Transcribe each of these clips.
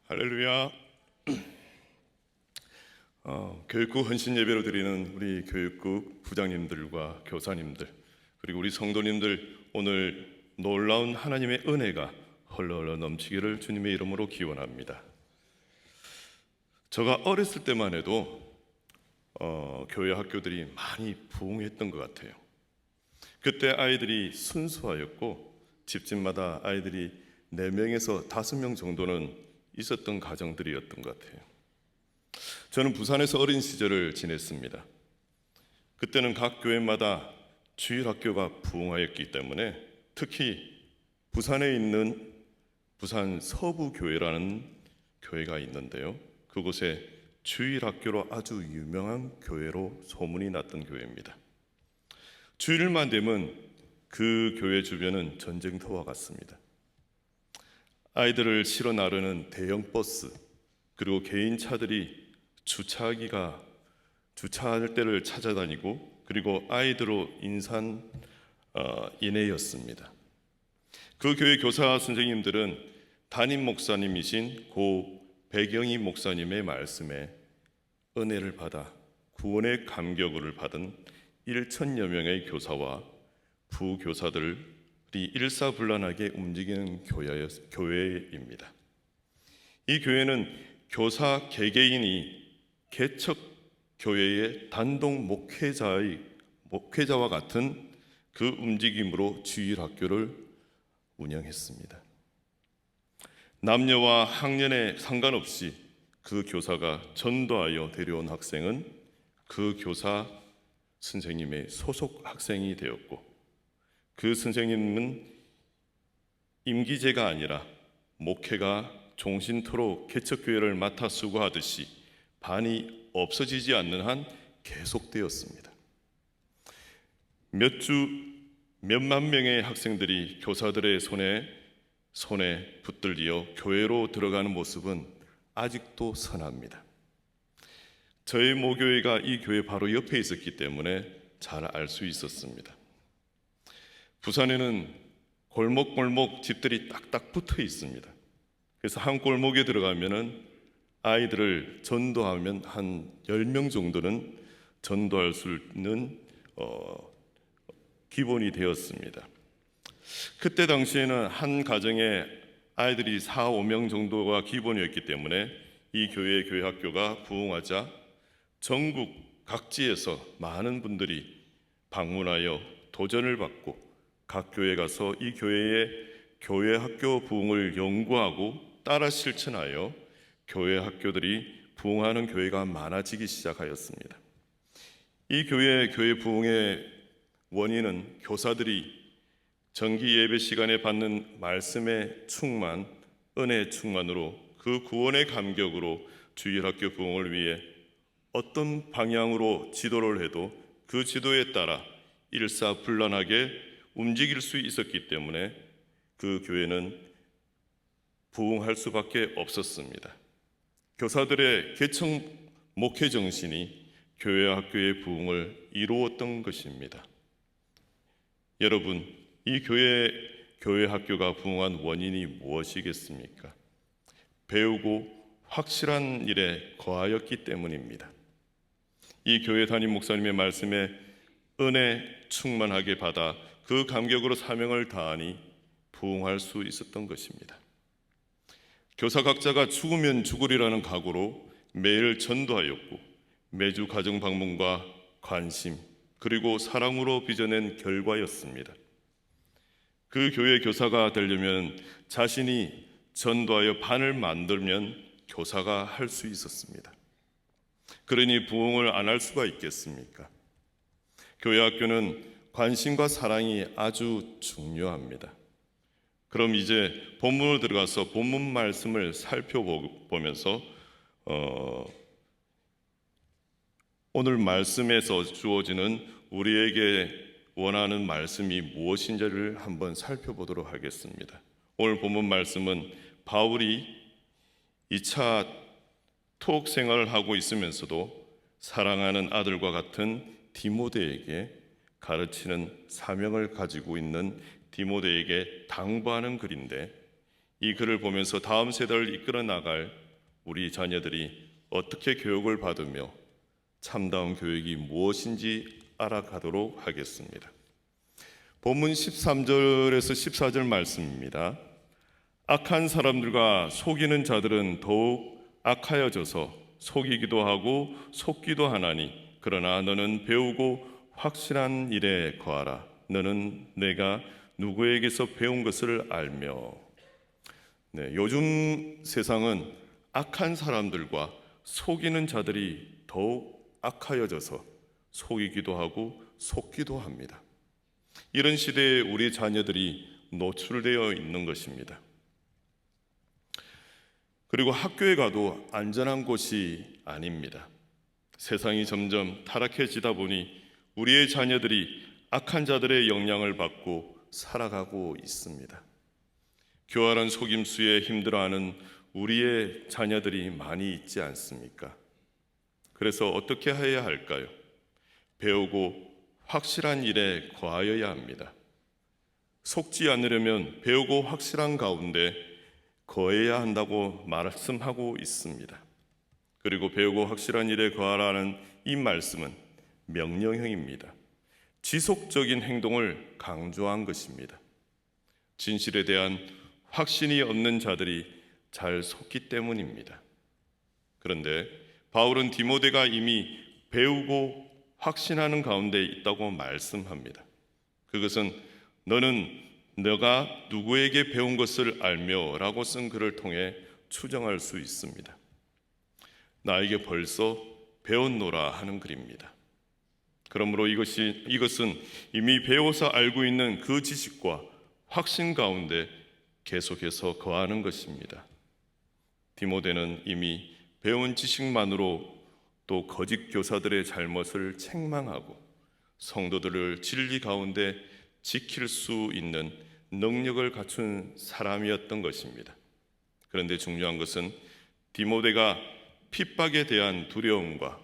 할렐루야. 교육국 헌신 예배로 드리는 우리 교육국 부장님들과 교사님들, 그리고 우리 성도님들, 오늘 놀라운 하나님의 은혜가 흘러 넘치기를 주님의 이름으로 기원합니다. 제가 어렸을 때만 해도 교회 학교들이 많이 부흥했던 것 같아요. 그때 아이들이 순수하였고 집집마다 아이들이 4명에서 5명 정도는 있었던 가정들이었던 것 같아요. 저는 부산에서 어린 시절을 지냈습니다. 그때는 각 교회마다 주일학교가 부흥하였기 때문에 특히 부산에 있는 부산 서부교회라는 교회가 있는데요, 그곳에 주일학교로 아주 유명한 교회로 소문이 났던 교회입니다. 주일만 되면 그 교회 주변은 전쟁터와 같습니다. 아이들을 실어 나르는 대형 버스, 그리고 개인 차들이 주차할 때를 찾아다니고, 그리고 아이들로 인산인해였습니다. 그 교회 교사 선생님들은 담임 목사님이신 고 배경희 목사님의 말씀에 은혜를 받아 구원의 감격을 받은 1,000여 명의 교사와 부교사들이 일사불란하게 움직이는 교회입니다. 이 교회는 교사 개개인이 개척 교회의 단독 목회자와 같은 그 움직임으로 주일학교를 운영했습니다. 남녀와 학년에 상관없이 그 교사가 전도하여 데려온 학생은 그 교사 선생님의 소속 학생이 되었고, 그 선생님은 임기제가 아니라 목회가 종신토록 개척교회를 맡아 수고하듯이 반이 없어지지 않는 한 계속되었습니다. 몇만 명의 학생들이 교사들의 손에 붙들려 교회로 들어가는 모습은 아직도 선합니다. 저희 모교회가 이 교회 바로 옆에 있었기 때문에 잘 알 수 있었습니다. 부산에는 골목골목 집들이 딱딱 붙어 있습니다. 그래서 한 골목에 들어가면은 아이들을 전도하면 한 10명 정도는 전도할 수 있는 기본이 되었습니다. 그때 당시에는 한 가정에 아이들이 4, 5명 정도가 기본이었기 때문에 이 교회 학교가 부흥하자 전국 각지에서 많은 분들이 방문하여 도전을 받고 각 교회에 가서 이 교회의 교회 학교 부흥을 연구하고 따라 실천하여 교회 학교들이 부흥하는 교회가 많아지기 시작하였습니다. 이 교회 부흥의 원인은 교사들이 정기 예배 시간에 받는 말씀의 충만, 은혜의 충만으로 그 구원의 감격으로 주일학교 부흥을 위해 어떤 방향으로 지도를 해도 그 지도에 따라 일사불란하게 움직일 수 있었기 때문에 그 교회는 부흥할 수밖에 없었습니다. 교사들의 개척 목회 정신이 교회 학교의 부흥을 이루었던 것입니다. 여러분, 이 교회 학교가 부흥한 원인이 무엇이겠습니까? 배우고 확실한 일에 거하였기 때문입니다. 이 교회 담임 목사님의 말씀에 은혜 충만하게 받아 그 감격으로 사명을 다하니 부흥할 수 있었던 것입니다. 교사 각자가 죽으면 죽으리라는 각오로 매일 전도하였고, 매주 가정 방문과 관심 그리고 사랑으로 빚어낸 결과였습니다. 그 교회 교사가 되려면 자신이 전도하여 반을 만들면 교사가 할 수 있었습니다. 그러니 부흥을 안 할 수가 있겠습니까? 교회 학교는 관심과 사랑이 아주 중요합니다. 그럼 이제 본문으로 들어가서 본문 말씀을 살펴보면서 오늘 말씀에서 주어지는 우리에게 원하는 말씀이 무엇인지를 한번 살펴보도록 하겠습니다. 오늘 본문 말씀은 바울이 2차 투옥 생활을 하고 있으면서도 사랑하는 아들과 같은 디모데에게 가르치는 사명을 가지고 있는 디모데에게 당부하는 글인데, 이 글을 보면서 다음 세대를 이끌어 나갈 우리 자녀들이 어떻게 교육을 받으며 참다운 교육이 무엇인지 알아가도록 하겠습니다. 본문 13절에서 14절 말씀입니다. 악한 사람들과 속이는 자들은 더욱 악하여져서 속이기도 하고 속기도 하나니 그러나 너는 배우고 확실한 일에 거하라. 너는 내가 누구에게서 배운 것을 알며. 요즘 세상은 악한 사람들과 속이는 자들이 더욱 악하여져서 속이기도 하고 속기도 합니다. 이런 시대에 우리 자녀들이 노출되어 있는 것입니다. 그리고 학교에 가도 안전한 곳이 아닙니다. 세상이 점점 타락해지다 보니 우리의 자녀들이 악한 자들의 영향을 받고 살아가고 있습니다. 교활한 속임수에 힘들어하는 우리의 자녀들이 많이 있지 않습니까? 그래서 어떻게 해야 할까요? 배우고 확실한 일에 거하여야 합니다. 속지 않으려면 배우고 확실한 가운데 거해야 한다고 말씀하고 있습니다. 그리고 배우고 확실한 일에 거하라는 이 말씀은 명령형입니다. 지속적인 행동을 강조한 것입니다. 진실에 대한 확신이 없는 자들이 잘 속기 때문입니다. 그런데 바울은 디모데가 이미 배우고 확신하는 가운데 있다고 말씀합니다. 그것은 너는 너가 누구에게 배운 것을 알며 라고 쓴 글을 통해 추정할 수 있습니다. 나에게 벌써 배웠노라 하는 글입니다. 그러므로 이것은 이미 배워서 알고 있는 그 지식과 확신 가운데 계속해서 거하는 것입니다. 디모데는 이미 배운 지식만으로 또 거짓 교사들의 잘못을 책망하고 성도들을 진리 가운데 지킬 수 있는 능력을 갖춘 사람이었던 것입니다. 그런데 중요한 것은 디모데가 핍박에 대한 두려움과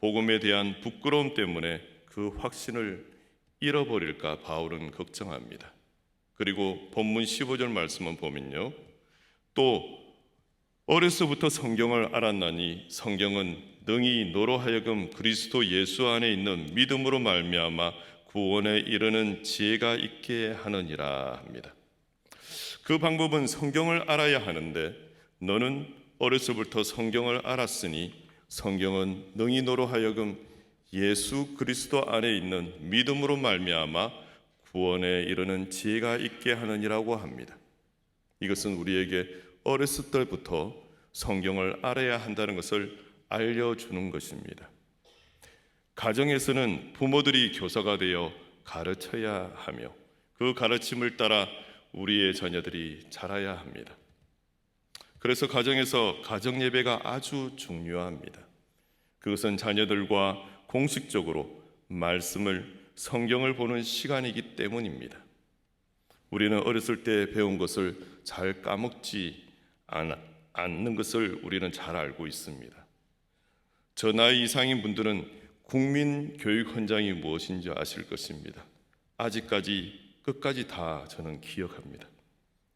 복음에 대한 부끄러움 때문에 그 확신을 잃어버릴까 바울은 걱정합니다. 그리고 본문 15절 말씀을 보면요, 또 어려서부터 성경을 알았나니 성경은 능히 너로 하여금 그리스도 예수 안에 있는 믿음으로 말미암아 구원에 이르는 지혜가 있게 하느니라 합니다. 그 방법은 성경을 알아야 하는데 너는 어려서부터 성경을 알았으니 성경은 능히 너로 하여금 예수 그리스도 안에 있는 믿음으로 말미암아 구원에 이르는 지혜가 있게 하느니라고 합니다. 이것은 우리에게 어렸을 때부터 성경을 알아야 한다는 것을 알려주는 것입니다. 가정에서는 부모들이 교사가 되어 가르쳐야 하며 그 가르침을 따라 우리의 자녀들이 자라야 합니다. 그래서 가정에서 가정 예배가 아주 중요합니다. 그것은 자녀들과 공식적으로 말씀을 성경을 보는 시간이기 때문입니다. 우리는 어렸을 때 배운 것을 잘 까먹지 않는 것을 우리는 잘 알고 있습니다. 저 나이 이상인 분들은 국민교육 헌장이 무엇인지 아실 것입니다. 아직까지 끝까지 다 저는 기억합니다.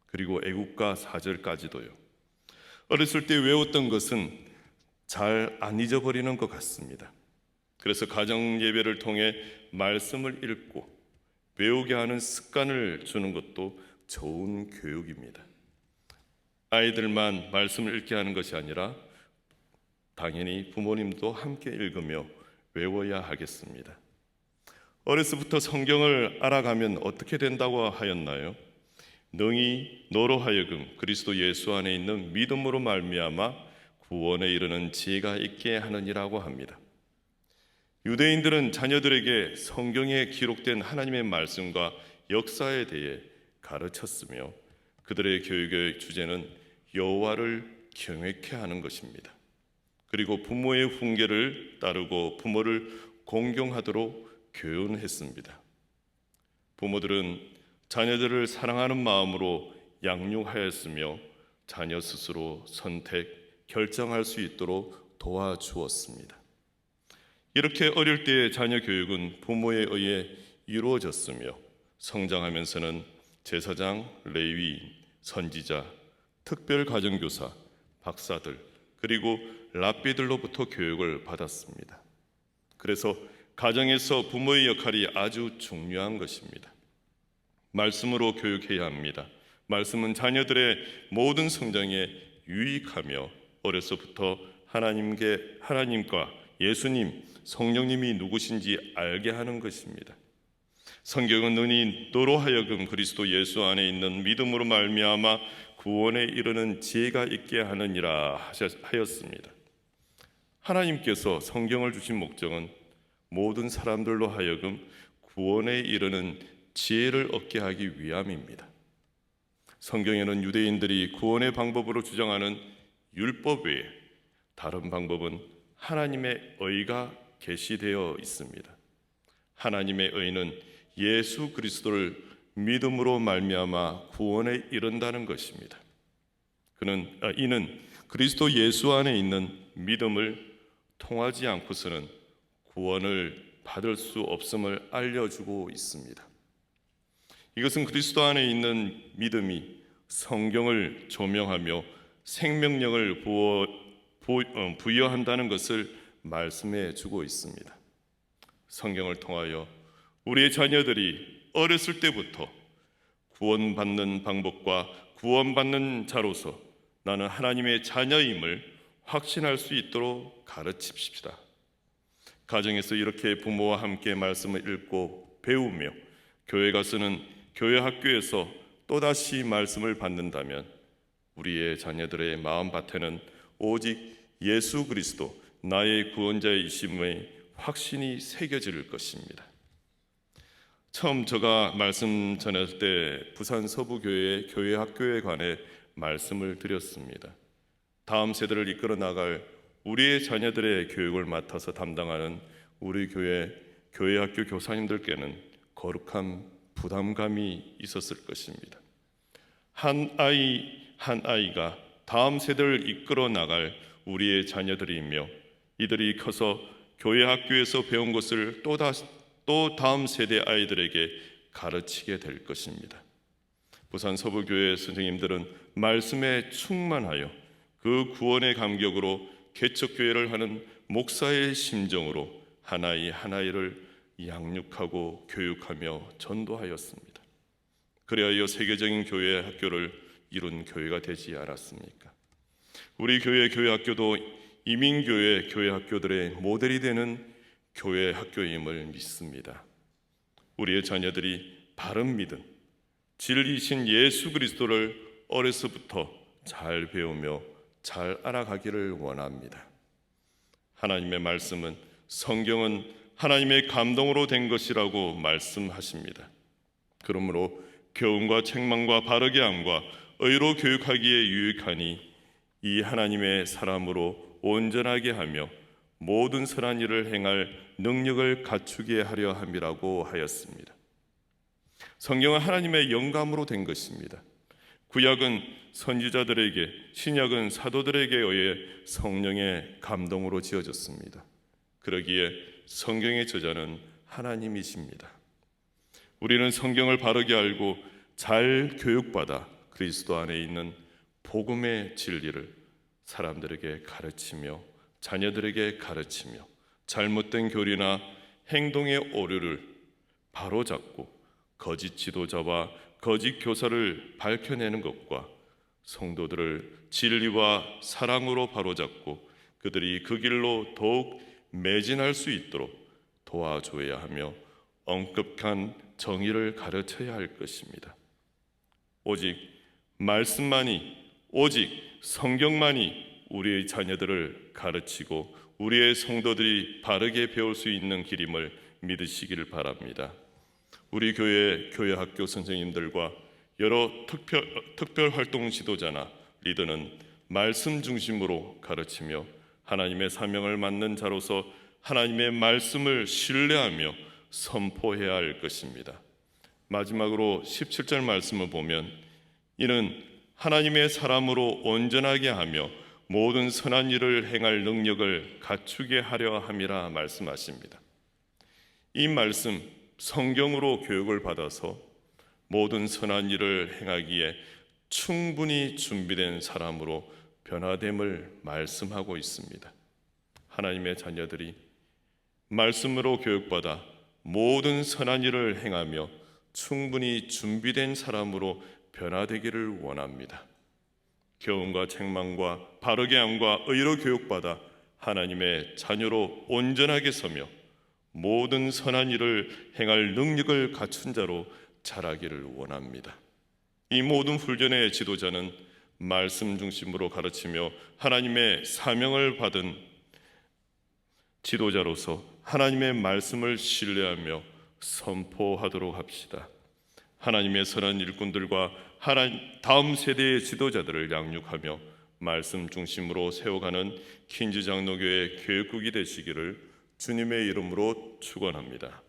그리고 애국가 4절까지도요. 어렸을 때 외웠던 것은 잘 안 잊어버리는 것 같습니다. 그래서 가정 예배를 통해 말씀을 읽고 외우게 하는 습관을 주는 것도 좋은 교육입니다. 아이들만 말씀을 읽게 하는 것이 아니라 당연히 부모님도 함께 읽으며 외워야 하겠습니다. 어려서부터 성경을 알아가면 어떻게 된다고 하였나요? 능히 너로 하여금 그리스도 예수 안에 있는 믿음으로 말미암아 구원에 이르는 지혜가 있게 하느니라고 합니다. 유대인들은 자녀들에게 성경에 기록된 하나님의 말씀과 역사에 대해 가르쳤으며 그들의 교육의 주제는 여호와를 경외케 하는 것입니다. 그리고 부모의 훈계를 따르고 부모를 공경하도록 교훈했습니다. 부모들은 자녀들을 사랑하는 마음으로 양육하였으며 자녀 스스로 선택, 결정할 수 있도록 도와주었습니다. 이렇게 어릴 때의 자녀 교육은 부모에 의해 이루어졌으며 성장하면서는 제사장, 레위인, 선지자, 특별 가정교사, 박사들, 그리고 랍비들로부터 교육을 받았습니다. 그래서 가정에서 부모의 역할이 아주 중요한 것입니다. 말씀으로 교육해야 합니다. 말씀은 자녀들의 모든 성장에 유익하며 어려서부터 하나님과 예수님, 성령님이 누구신지 알게 하는 것입니다. 성경은 너로 하여금 그리스도 예수 안에 있는 믿음으로 말미암아 구원에 이르는 지혜가 있게 하느니라 하였습니다. 하나님께서 성경을 주신 목적은 모든 사람들로 하여금 구원에 이르는 지혜를 얻게 하기 위함입니다. 성경에는 유대인들이 구원의 방법으로 주장하는 율법 외에 다른 방법은 하나님의 의가 계시되어 있습니다. 하나님의 의는 예수 그리스도를 믿음으로 말미암아 구원에 이른다는 것입니다. 이는 그리스도 예수 안에 있는 믿음을 통하지 않고서는 구원을 받을 수 없음을 알려주고 있습니다. 이것은 그리스도 안에 있는 믿음이 성경을 조명하며 생명력을 부여한다는 것을 말씀해 주고 있습니다. 성경을 통하여 우리의 자녀들이 어렸을 때부터 구원받는 방법과 구원받는 자로서 나는 하나님의 자녀임을 확신할 수 있도록 가르칩시다. 가정에서 이렇게 부모와 함께 말씀을 읽고 배우며 교회가 쓰는 교회 학교에서 또다시 말씀을 받는다면 우리의 자녀들의 마음밭에는 오직 예수 그리스도 나의 구원자이심의 확신이 새겨질 것입니다. 처음 제가 말씀 전할 때 부산 서부교회 교회 학교에 관해 말씀을 드렸습니다. 다음 세대를 이끌어 나갈 우리의 자녀들의 교육을 맡아서 담당하는 우리 교회 학교 교사님들께는 거룩한 부담감이 있었을 것입니다. 한 아이가 다음 세대를 이끌어 나갈 우리의 자녀들이며 이들이 커서 교회 학교에서 배운 것을 또 다음 세대 아이들에게 가르치게 될 것입니다. 부산 서부교회 선생님들은 말씀에 충만하여 그 구원의 감격으로 개척교회를 하는 목사의 심정으로 하나이를 양육하고 교육하며 전도하였습니다. 그리하여 세계적인 교회 학교를 이룬 교회가 되지 않았습니까? 우리 교회 학교도 이민교회 교회 학교들의 모델이 되는 교회 학교임을 믿습니다. 우리의 자녀들이 바른 믿음, 진리이신 예수 그리스도를 어려서부터 잘 배우며 잘 알아가기를 원합니다. 하나님의 말씀은 성경은 하나님의 감동으로 된 것이라고 말씀하십니다. 그러므로 교훈과 책망과 바르게 함과 의로 교육하기에 유익하니 이 하나님의 사람으로 온전하게 하며 모든 선한 일을 행할 능력을 갖추게 하려 함이라고 하였습니다. 성경은 하나님의 영감으로 된 것입니다. 구약은 선지자들에게, 신약은 사도들에게 의해 성령의 감동으로 지어졌습니다. 그러기에 성경의 저자는 하나님이십니다. 우리는 성경을 바르게 알고 잘 교육받아 그리스도 안에 있는 복음의 진리를 사람들에게 가르치며 자녀들에게 가르치며 잘못된 교리나 행동의 오류를 바로잡고 거짓 지도자와 거짓 교사를 밝혀내는 것과 성도들을 진리와 사랑으로 바로잡고 그들이 그 길로 더욱 매진할 수 있도록 도와줘야 하며 엄격한 정의를 가르쳐야 할 것입니다. 오직 말씀만이, 오직 성경만이 우리의 자녀들을 가르치고 우리의 성도들이 바르게 배울 수 있는 길임을 믿으시기를 바랍니다. 우리 교회 학교 선생님들과 여러 특별 활동 지도자나 리더는 말씀 중심으로 가르치며 하나님의 사명을 맡는 자로서 하나님의 말씀을 신뢰하며 선포해야 할 것입니다. 마지막으로 17절 말씀을 보면 이는 하나님의 사람으로 온전하게 하며 모든 선한 일을 행할 능력을 갖추게 하려 함이라 말씀하십니다. 이 말씀 성경으로 교육을 받아서 모든 선한 일을 행하기에 충분히 준비된 사람으로 변화됨을 말씀하고 있습니다. 하나님의 자녀들이 말씀으로 교육받아 모든 선한 일을 행하며 충분히 준비된 사람으로 변화되기를 원합니다. 교훈과 책망과 바르게 함과 의로 교육받아 하나님의 자녀로 온전하게 서며 모든 선한 일을 행할 능력을 갖춘 자로 자라기를 원합니다. 이 모든 훈련의 지도자는 말씀 중심으로 가르치며 하나님의 사명을 받은 지도자로서 하나님의 말씀을 신뢰하며 선포하도록 합시다. 하나님의 선한 일꾼들과 다음 세대의 지도자들을 양육하며 말씀 중심으로 세워가는 킨즈 장로교회 교육국이 되시기를 주님의 이름으로 축원합니다.